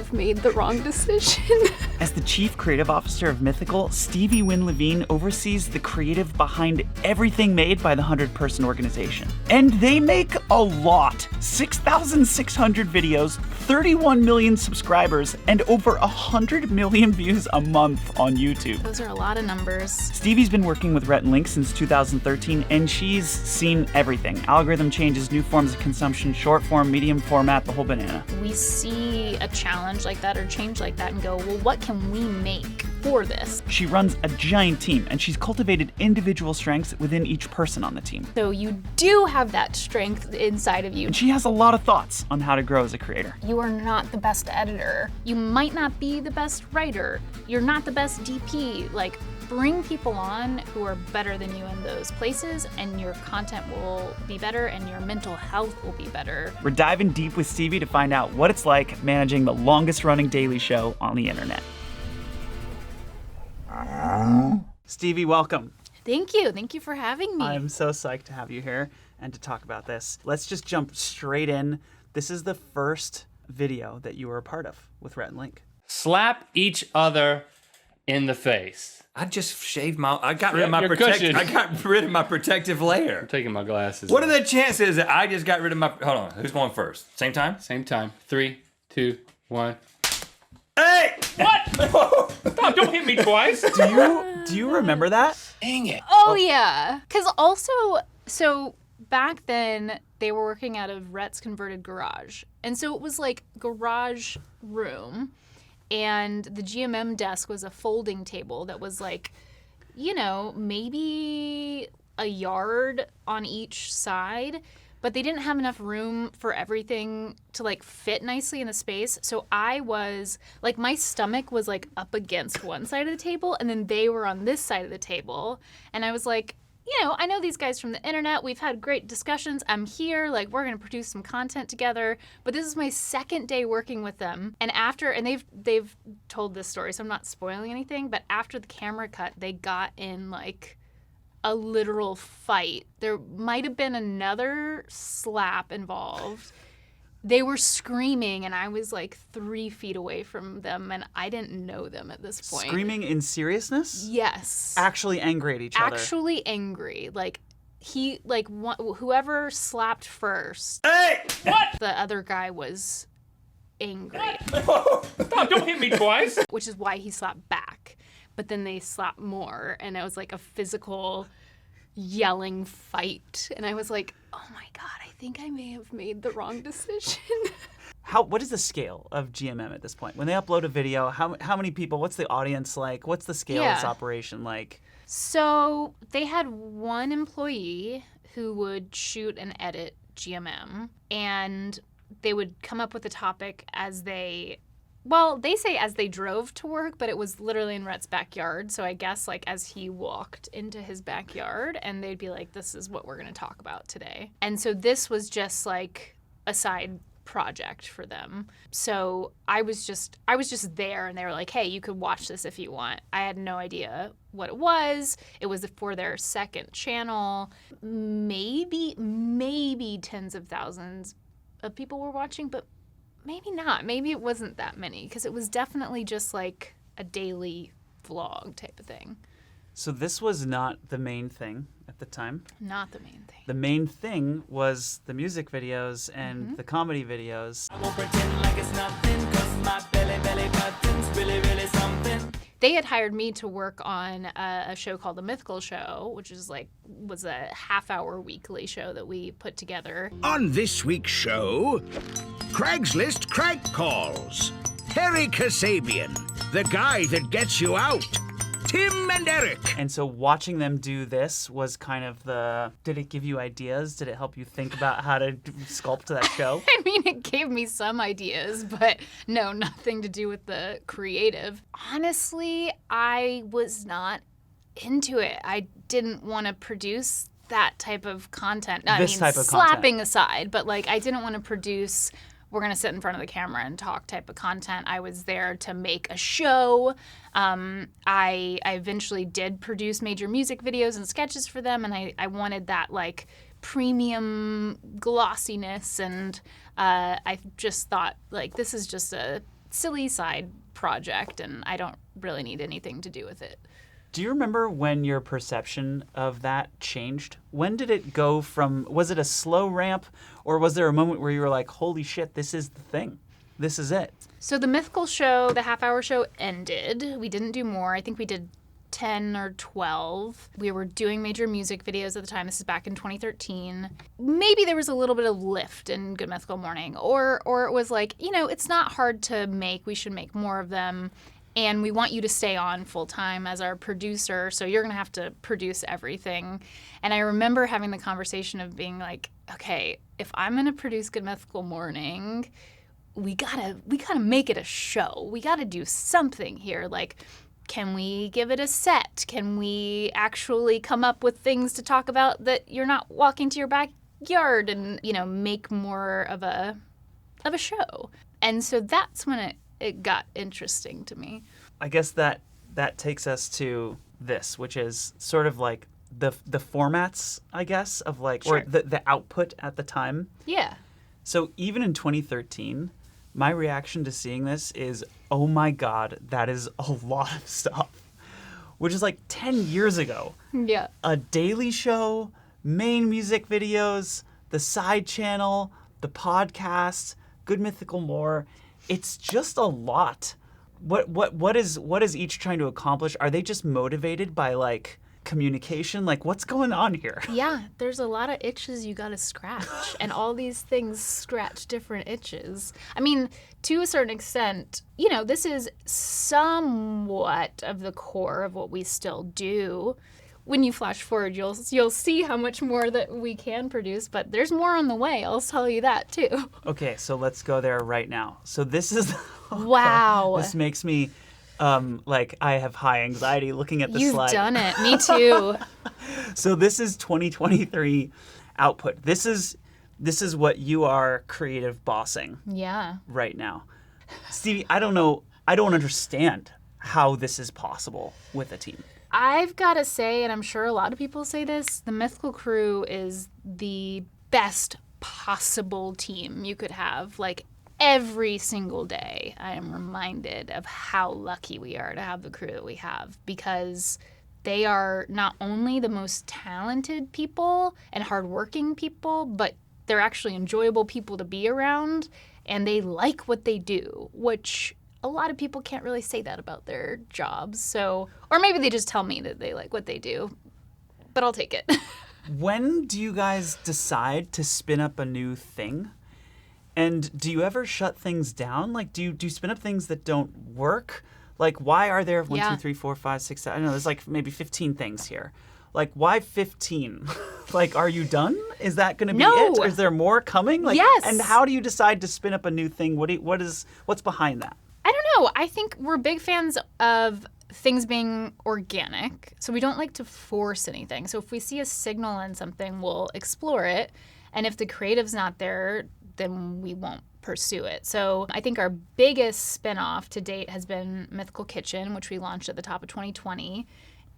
have made the wrong decision. As the chief creative officer of Mythical, Stevie Levine oversees the creative behind everything made by the 100-person organization. And they make a lot. 6,600 videos, 31 million subscribers, and over 100 million views a month on YouTube. Those are a lot of numbers. Stevie's been working with Rhett and Link since 2013, and she's seen everything. Algorithm changes, new forms of consumption, short form, medium format, the whole banana. We see a challenge like that or change like that and go, well, what can we make for this? She runs a giant team, and she's cultivated individual strengths within each person on the team. So you do have that strength inside of you. And she has a lot of thoughts on how to grow as a creator. You are not the best editor. You might not be the best writer. You're not the best DP. Like, bring people on who are better than you in those places, and your content will be better and your mental health will be better. We're diving deep with Stevie to find out what it's like managing the longest running daily show on the internet. Stevie, welcome. Thank you. Thank you for having me. I'm so psyched to have you here and to talk about this. Let's just jump straight in. This is the first video that you were a part of with Rhett and Link. Slap each other in the face. I just shaved I got rid of my protective layer. I'm taking my glasses What off. are the chances that I just got rid of my... Hold on, who's going first? Same time? Same time. 3, 2, 1. Hey! What? Don't hit me twice. Do you remember that? Dang it. Oh, yeah. Because also, so back then, they were working out of Rhett's converted garage. And so it was like garage room. And the GMM desk was a folding table that was like, you know, maybe a yard on each side. But they didn't have enough room for everything to like fit nicely in the space. So I was like, my stomach was like up against one side of the table and then they were on this side of the table. And I was like, you know, I know these guys from the internet. We've had great discussions. I'm here. Like, we're going to produce some content together. But this is my second day working with them. And they've told this story, so I'm not spoiling anything. But after the camera cut, they got in like a literal fight. There might have been another slap involved. They were screaming, and I was like 3 feet away from them, and I didn't know them at this point. Screaming in seriousness? Yes. Actually angry at each other? Actually angry. Like, whoever slapped first. Hey! What? The other guy was angry. Don't hit me twice. Which is why he slapped back. But then they slapped more, and it was like a physical yelling fight. And I was like, oh my God, I think I may have made the wrong decision. What is the scale of GMM at this point? When they upload a video, how many people, what's the audience like? What's the scale of this operation like? So they had one employee who would shoot and edit GMM, and they would come up with a topic as they say as they drove to work, but it was literally in Rhett's backyard. So I guess like as he walked into his backyard, and they'd be like, this is what we're going to talk about today. And so this was just like a side project for them. So I was just there, and they were like, hey, you could watch this if you want. I had no idea what it was. It was for their second channel. Maybe tens of thousands of people were watching, but maybe not. Maybe it wasn't that many, because it was definitely just like a daily vlog type of thing. So this was not the main thing at the time. Not the main thing. The main thing was the music videos and the comedy videos. I won't pretend like it's nothing, 'cause my belly button's really something. They had hired me to work on a show called The Mythical Show, which was a half-hour weekly show that we put together. On this week's show, Craigslist crank calls. Terry Kasabian, the guy that gets you out. Tim and Eric. And so watching them do this was kind of did it give you ideas? Did it help you think about how to sculpt that show? I mean, it gave me some ideas, but no, nothing to do with the creative. Honestly, I was not into it. I didn't want to produce that type of content. Type of slapping content aside, but like I didn't want to produce, we're going to sit in front of the camera and talk type of content. I was there to make a show. I eventually did produce major music videos and sketches for them, and I wanted that like premium glossiness, and I just thought like this is just a silly side project, and I don't really need anything to do with it. Do you remember when your perception of that changed? When did it go from, was it a slow ramp, or was there a moment where you were like, holy shit, this is the thing? This is it. So the Mythical Show, the half-hour show ended. We didn't do more. I think we did 10 or 12. We were doing major music videos at the time. This is back in 2013. Maybe there was a little bit of lift in Good Mythical Morning, or it was like, it's not hard to make. We should make more of them. And we want you to stay on full-time as our producer, so you're going to have to produce everything. And I remember having the conversation of being like, okay, if I'm going to produce Good Mythical Morning, we gotta make it a show. We gotta do something here. Like, can we give it a set? Can we actually come up with things to talk about that you're not walking to your backyard and, make more of a show? And so that's when it got interesting to me. I guess that takes us to this, which is sort of like the formats, I guess, of like, Sure. or the output at the time. Yeah. So even in 2013, my reaction to seeing this is, oh my God, that is a lot of stuff. Which is like 10 years ago. Yeah. A daily show, main music videos, the side channel, the podcast, Good Mythical More. It's just a lot. What is each trying to accomplish? Are they just motivated by like communication? Like, what's going on here? Yeah, there's a lot of itches you gotta scratch, and all these things scratch different itches. I mean, to a certain extent, this is somewhat of the core of what we still do. When you flash forward, you'll see how much more that we can produce, but there's more on the way. I'll tell you that too. Okay, so let's go there right now. So this is Wow. This makes me like I have high anxiety looking at the You've slide. done it. Me too. So this is 2023 output. This is what you are creative bossing Yeah. right now. Stevie, I don't know. I don't understand how this is possible with a team. I've got to say, and I'm sure a lot of people say this, the Mythical Crew is the best possible team you could have. Like, every single day, I am reminded of how lucky we are to have the crew that we have, because they are not only the most talented people and hardworking people, but they're actually enjoyable people to be around, and they like what they do, which a lot of people can't really say that about their jobs. So, or maybe they just tell me that they like what they do, but I'll take it. When do you guys decide to spin up a new thing? And do you ever shut things down? Like, do you spin up things that don't work? Like, why are there 1, 2, 3, 4, 5, 6, 7? I don't know, there's like maybe 15 things here. Like, why 15? Like, are you done? Is that going to be No. it? Or is there more coming? Like, Yes. And how do you decide to spin up a new thing? What's behind that? I don't know. I think we're big fans of things being organic. So we don't like to force anything. So if we see a signal in something, we'll explore it. And if the creative's not there, then we won't pursue it. So I think our biggest spinoff to date has been Mythical Kitchen, which we launched at the top of 2020.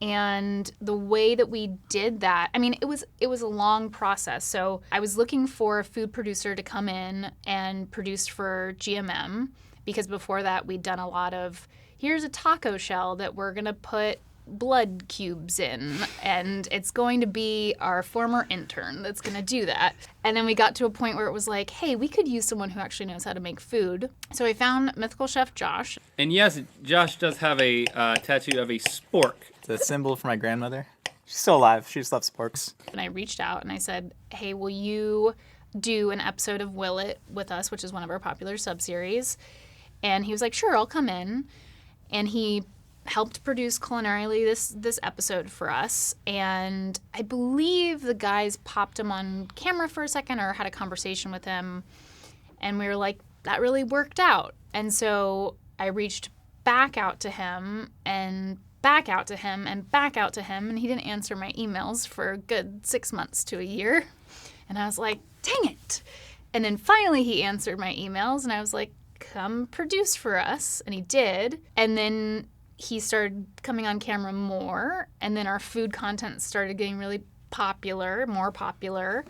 And the way that we did that, I mean, it was a long process. So I was looking for a food producer to come in and produce for GMM, because before that we'd done a lot of, here's a taco shell that we're going to put blood cubes in, and it's going to be our former intern that's going to do that. And then we got to a point where it was like, hey, we could use someone who actually knows how to make food. So we found Mythical Chef Josh. And yes, Josh does have a tattoo of a spork. It's a symbol for my grandmother. She's still alive. She just loves sporks. And I reached out and I said, hey, will you do an episode of Will It with us, which is one of our popular subseries? And he was like, sure, I'll come in. And he helped produce culinarily this episode for us. And I believe the guys popped him on camera for a second or had a conversation with him. And we were like, that really worked out. And so I reached back out to him and back out to him and back out to him. And he didn't answer my emails for a good 6 months to a year. And I was like, dang it. And then finally he answered my emails and I was like, come produce for us. And he did. And then he started coming on camera more. And then our food content started getting really popular, more popular.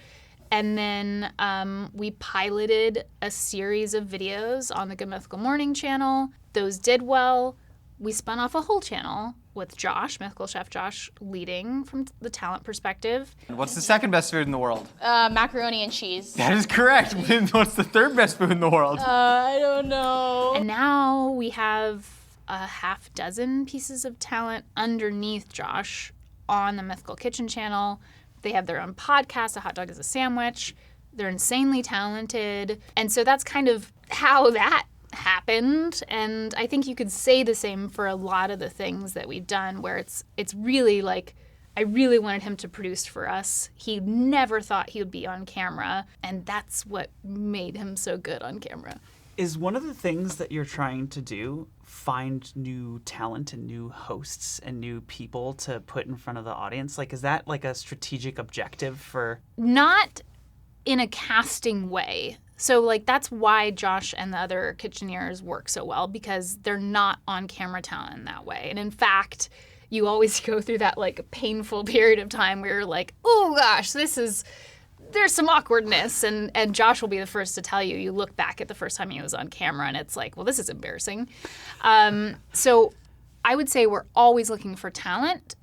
And then we piloted a series of videos on the Good Mythical Morning channel. Those did well. We spun off a whole channel with Josh, Mythical Chef Josh, leading from the talent perspective. What's the second best food in the world? Macaroni and cheese. That is correct. What's the third best food in the world? I don't know. And now we have a half dozen pieces of talent underneath Josh on the Mythical Kitchen channel. They have their own podcast, A Hot Dog is a Sandwich. They're insanely talented. And so that's kind of how that happened. And I think you could say the same for a lot of the things that we've done, where it's really like, I really wanted him to produce for us. He never thought he would be on camera, and that's what made him so good on camera. Is one of the things that you're trying to do find new talent and new hosts and new people to put in front of the audience? Like, is that like a strategic objective for... Not in a casting way. So, like, that's why Josh and the other Kitcheneers work so well, because they're not on-camera talent in that way. And in fact, you always go through that, like, painful period of time where you're like, oh, gosh, there's some awkwardness. And Josh will be the first to tell you, you look back at the first time he was on camera, and it's like, well, this is embarrassing. So I would say we're always looking for talent.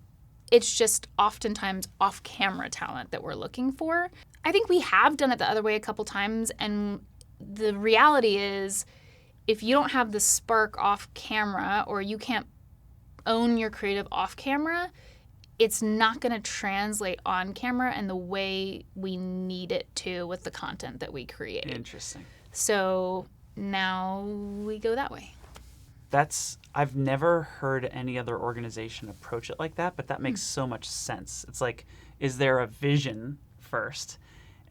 It's just oftentimes off-camera talent that we're looking for. I think we have done it the other way a couple times, and the reality is if you don't have the spark off camera or you can't own your creative off camera, it's not going to translate on camera in the way we need it to with the content that we create. Interesting. So now we go that way. I've never heard any other organization approach it like that, but that makes so much sense. It's like, is there a vision first?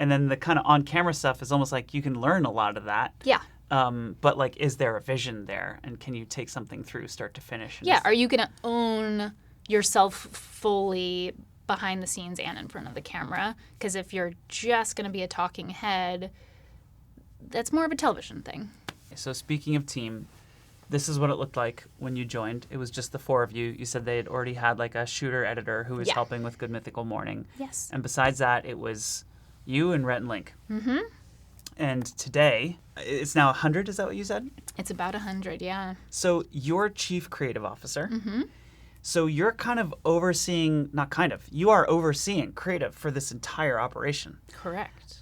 And then the kind of on-camera stuff is almost like you can learn a lot of that. Yeah. But like, is there a vision there? And can you take something through start to finish? Yeah. Are you going to own yourself fully behind the scenes and in front of the camera? Because if you're just going to be a talking head, that's more of a television thing. So speaking of team, this is what it looked like when you joined. It was just the four of you. You said they had already had like a shooter editor who was helping with Good Mythical Morning. Yes. And besides that, it was you and Rhett and Link. Mm-hmm. And today, it's now 100, is that what you said? It's about 100, yeah. So you're chief creative officer. Mm-hmm. So you're kind of overseeing, not kind of, you are overseeing creative for this entire operation. Correct.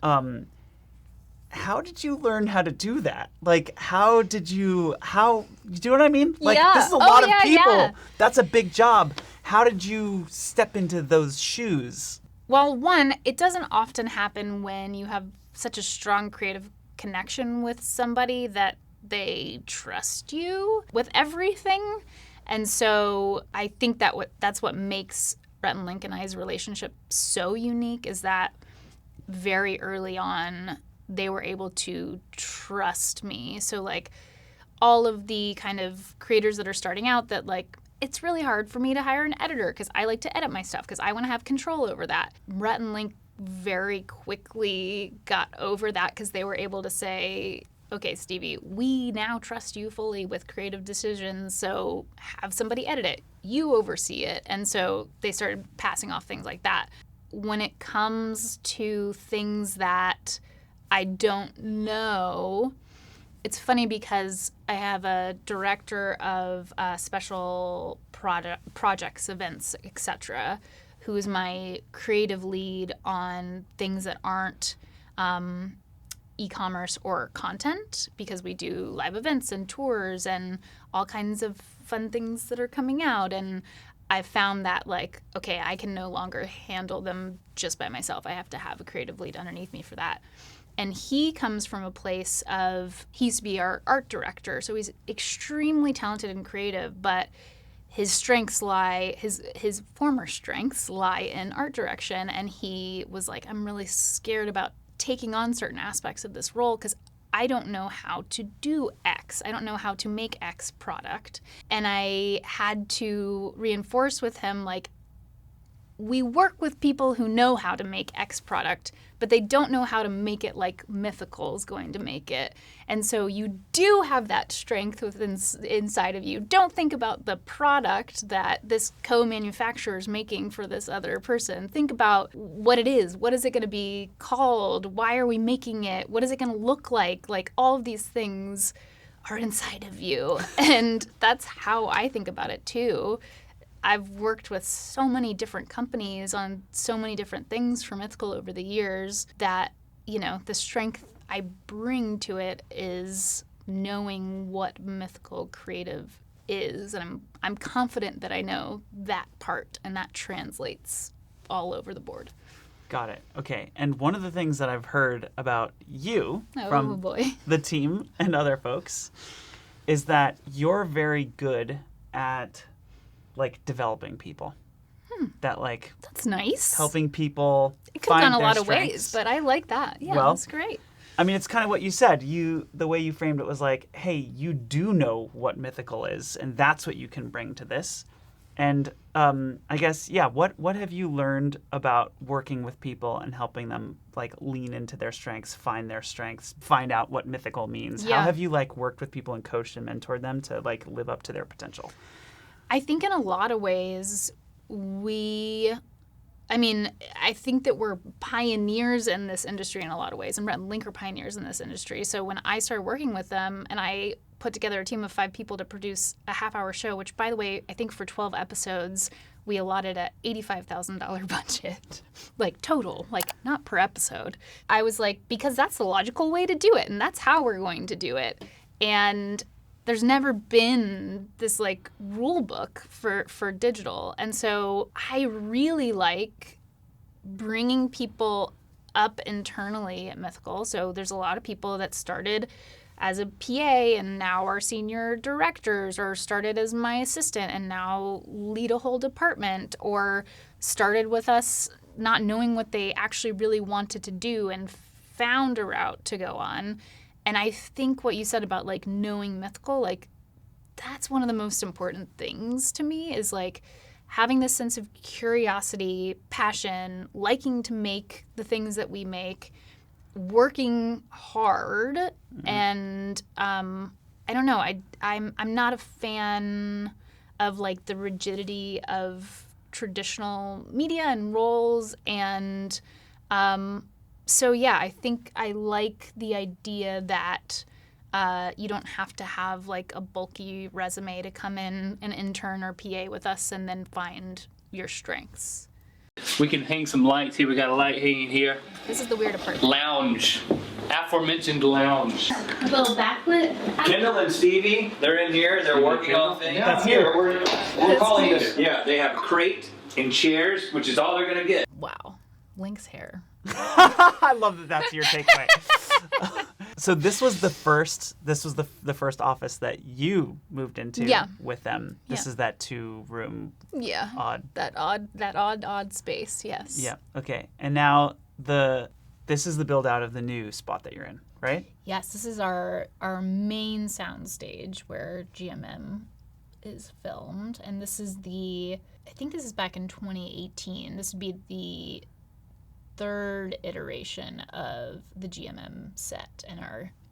How did you learn how to do that? Like, you do what I mean? Like, Yeah. this is a lot of yeah, people. yeah. That's a big job. How did you step into those shoes? Well, one, it doesn't often happen when you have such a strong creative connection with somebody that they trust you with everything. And so I think that's what makes Rhett and Link and I's relationship so unique, is that very early on, they were able to trust me. So like all of the kind of creators that are starting out that like, it's really hard for me to hire an editor because I like to edit my stuff because I want to have control over that. Rhett and Link very quickly got over that because they were able to say, okay, Stevie, we now trust you fully with creative decisions, so have somebody edit it. You oversee it. And so they started passing off things like that. When it comes to things that I don't know, it's funny because I have a director of special projects, events, etc., who is my creative lead on things that aren't e-commerce or content, because we do live events and tours and all kinds of fun things that are coming out. And I found that like, okay, I can no longer handle them just by myself. I have to have a creative lead underneath me for that. And he comes from a place of, he used to be our art director, so he's extremely talented and creative, but his strengths lie, his former strengths lie in art direction. And he was like, I'm really scared about taking on certain aspects of this role because I don't know how to do X. I don't know how to make X product. And I had to reinforce with him, like, we work with people who know how to make X product, but they don't know how to make it like Mythical is going to make it. And so you do have that strength inside of you. Don't think about the product that this co-manufacturer is making for this other person. Think about what it is. What is it going to be called? Why are we making it? What is it going to look like? Like, all of these things are inside of you. And that's how I think about it too. I've worked with so many different companies on so many different things for Mythical over the years that, you know, the strength I bring to it is knowing what Mythical Creative is. And I'm confident that I know that part, and that translates all over the board. Got it. Okay. And one of the things that I've heard about you Oh, from boy. the team and other folks is that you're very good at like developing people. That like That's nice. helping people It could have find gone a their lot of strengths. ways, but I like that. Yeah, Well, that's great. I mean, it's kind of what you said. The way you framed it was like, hey, you do know what Mythical is, and that's what you can bring to this. And I guess, yeah, what have you learned about working with people and helping them like lean into their strengths, find their strengths, find out what Mythical means? Yeah. How have you like worked with people and coached and mentored them to like live up to their potential? I think in a lot of ways, I think that we're pioneers in this industry in a lot of ways, and Rhett and Link are pioneers in this industry. So when I started working with them and I put together a team of 5 people to produce a half-hour show, which, by the way, I think for 12 episodes, we allotted a $85,000 budget, like total, like not per episode. I was like, because that's the logical way to do it, and that's how we're going to do it. And there's never been this like rule book for digital. And so I really like bringing people up internally at Mythical. So there's a lot of people that started as a PA and now are senior directors, or started as my assistant and now lead a whole department, or started with us not knowing what they actually really wanted to do and found a route to go on. And I think what you said about like knowing Mythical, like that's one of the most important things to me, is like having this sense of curiosity, passion, liking to make the things that we make, working hard. And I don't know, I'm not a fan of like the rigidity of traditional media and roles. And so yeah, I think I like the idea that you don't have to have like a bulky resume to come in and intern or PA with us and then find your strengths. We can hang some lights here. We got a light hanging here. This is the weird part. Lounge. Aforementioned lounge. A little backlit. Kendall and Stevie, they're in here. They're working on things. That's here. We're calling this. Yeah, they have a crate and chairs, which is all they're gonna get. Wow. Link's hair. I love that that's your takeaway. So this was the first office that you moved into with them. This is that 2-room Yeah. odd. That odd space, yes. Yeah. Okay. And now this is the build out of the new spot that you're in, right? Yes, this is our main sound stage where GMM is filmed. And this is I think this is back in 2018. This would be the 3rd iteration of the GMM set,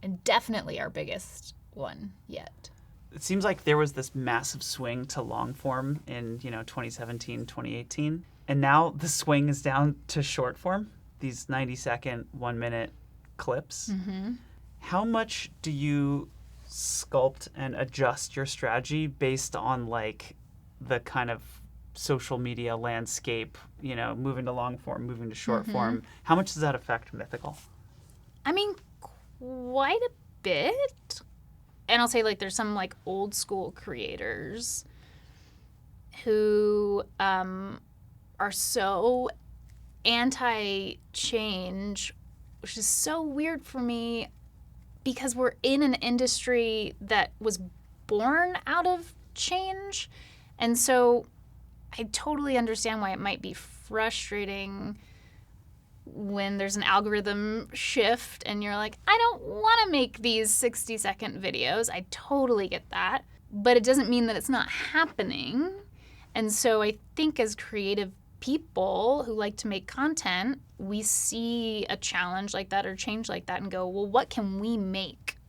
and definitely our biggest one yet. It seems like there was this massive swing to long form in 2017, 2018, and now the swing is down to short form. These 90-second, 1-minute clips. Mm-hmm. How much do you sculpt and adjust your strategy based on like the kind of social media landscape, moving to long form, moving to short form? How much does that affect Mythical? I mean, quite a bit. And I'll say like there's some like old school creators who are so anti-change, which is so weird for me because we're in an industry that was born out of change. And so I totally understand why it might be frustrating when there's an algorithm shift and you're like, I don't want to make these 60-second videos. I totally get that. But it doesn't mean that it's not happening. And so I think as creative people who like to make content, we see a challenge like that or change like that and go, well, what can we make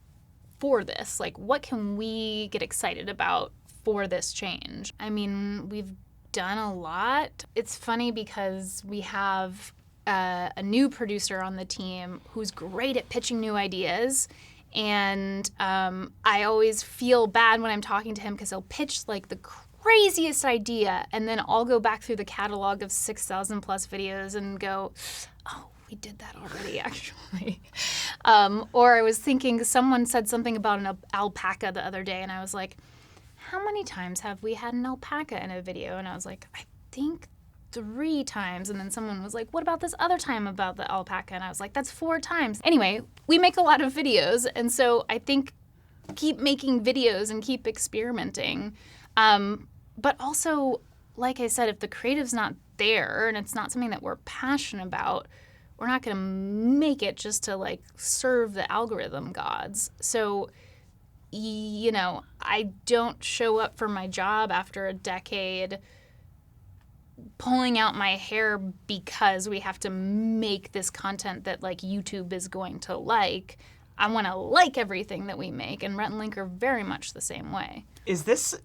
for this? Like, what can we get excited about for this change? I mean, we've done a lot. It's funny because we have a new producer on the team who's great at pitching new ideas. And I always feel bad when I'm talking to him because he'll pitch like the craziest idea, and then I'll go back through the catalog of 6,000 plus videos and go, oh, we did that already, actually. Or I was thinking, someone said something about an alpaca the other day, and I was like, how many times have we had an alpaca in a video? And I was like, I think 3 times. And then someone was like, what about this other time about the alpaca? And I was like, that's 4 times. Anyway, we make a lot of videos, and so I think keep making videos and keep experimenting. But also, like I said, if the creative's not there and it's not something that we're passionate about, we're not going to make it just to like serve the algorithm gods. So, you know, I don't show up for my job after a decade pulling out my hair because we have to make this content that like YouTube is going to like. I want to like everything that we make, and Rhett and Link are very much the same way. Is this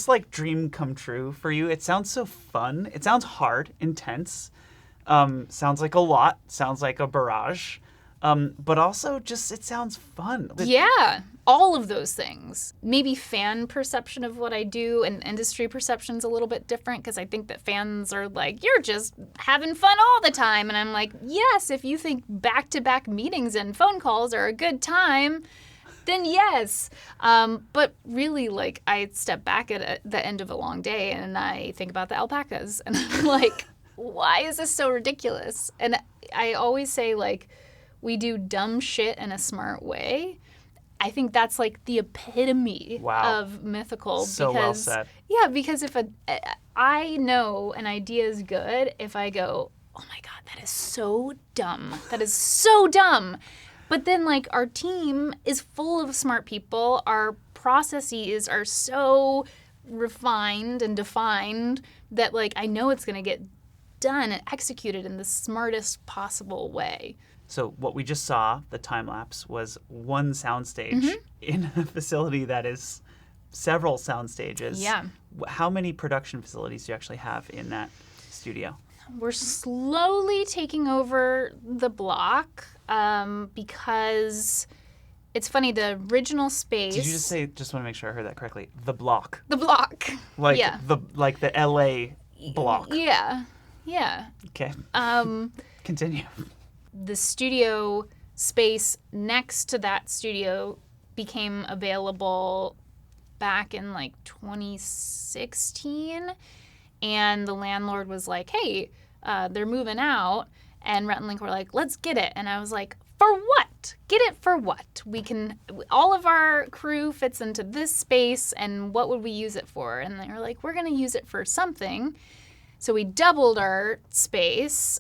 like dream come true for you? It sounds so fun. It sounds hard, intense. Sounds like a lot. Sounds like a barrage. But also just it sounds fun. Yeah, all of those things. Maybe fan perception of what I do and industry perception's a little bit different because I think that fans are like, you're just having fun all the time. And I'm like, yes, if you think back-to-back meetings and phone calls are a good time, then yes. But really, like, I step back at the end of a long day and I think about the alpacas. And I'm like, why is this so ridiculous? And I always say, like, we do dumb shit in a smart way. I think that's like the epitome of Mythical. So well said. Yeah, because if I know an idea is good if I go, oh my God, that is so dumb. That is so dumb. But then like our team is full of smart people. Our processes are so refined and defined that like I know it's going to get done and executed in the smartest possible way. So what we just saw, the time lapse, was one soundstage in a facility that is several sound stages. Yeah. How many production facilities do you actually have in that studio? We're slowly taking over the block because it's funny, the original space. Did you just say, just want to make sure I heard that correctly, the block? The block. Like yeah. the LA block. Yeah. Yeah. Okay. Continue. The studio space next to that studio became available back in like 2016, and the landlord was like, hey, they're moving out, and Rhett and Link were like, let's get it. And I was like, for what? Get it for what? All of our crew fits into this space, and what would we use it for? And they were like, we're going to use it for something. So we doubled our space,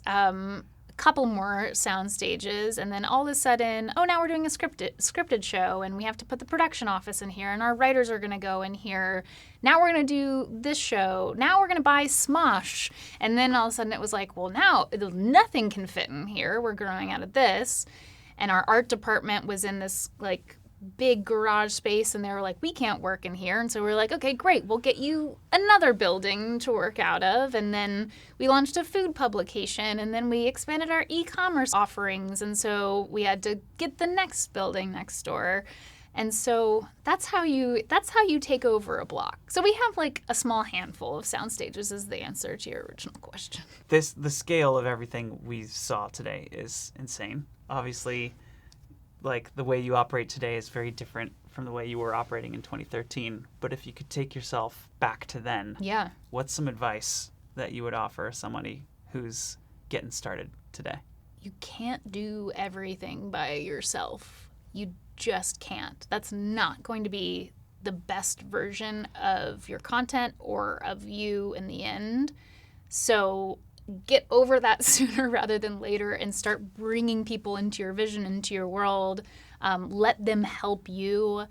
couple more sound stages, and then all of a sudden, oh, now we're doing a scripted show, and we have to put the production office in here, and our writers are going to go in here. Now we're going to do this show. Now we're going to buy Smosh. And then all of a sudden it was like, well, now nothing can fit in here. We're growing out of this. And our art department was in this like big garage space, and they were like, we can't work in here. And so we were like, okay, great, we'll get you another building to work out of. And then we launched a food publication, and then we expanded our e-commerce offerings, and so we had to get the next building next door. And so that's how you take over a block. So we have like a small handful of sound stages is the answer to your original question. The scale of everything we saw today is insane. Obviously, like the way you operate today is very different from the way you were operating in 2013. But if you could take yourself back to then, yeah, what's some advice that you would offer somebody who's getting started today? You can't do everything by yourself. You just can't. That's not going to be the best version of your content or of you in the end. So get over that sooner rather than later and start bringing people into your vision, into your world. Let them help you.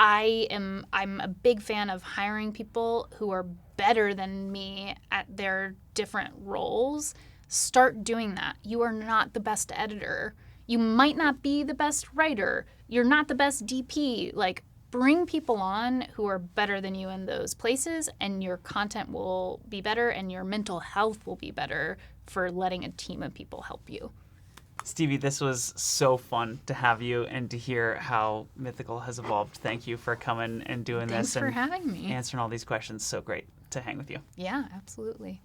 I'm a big fan of hiring people who are better than me at their different roles. Start doing that. You are not the best editor. You might not be the best writer. You're not the best DP. Like, bring people on who are better than you in those places, and your content will be better and your mental health will be better for letting a team of people help you. Stevie, this was so fun to have you and to hear how Mythical has evolved. Thank you for coming and doing Thanks this for and having me. answering all these questions. So great to hang with you. Yeah, absolutely.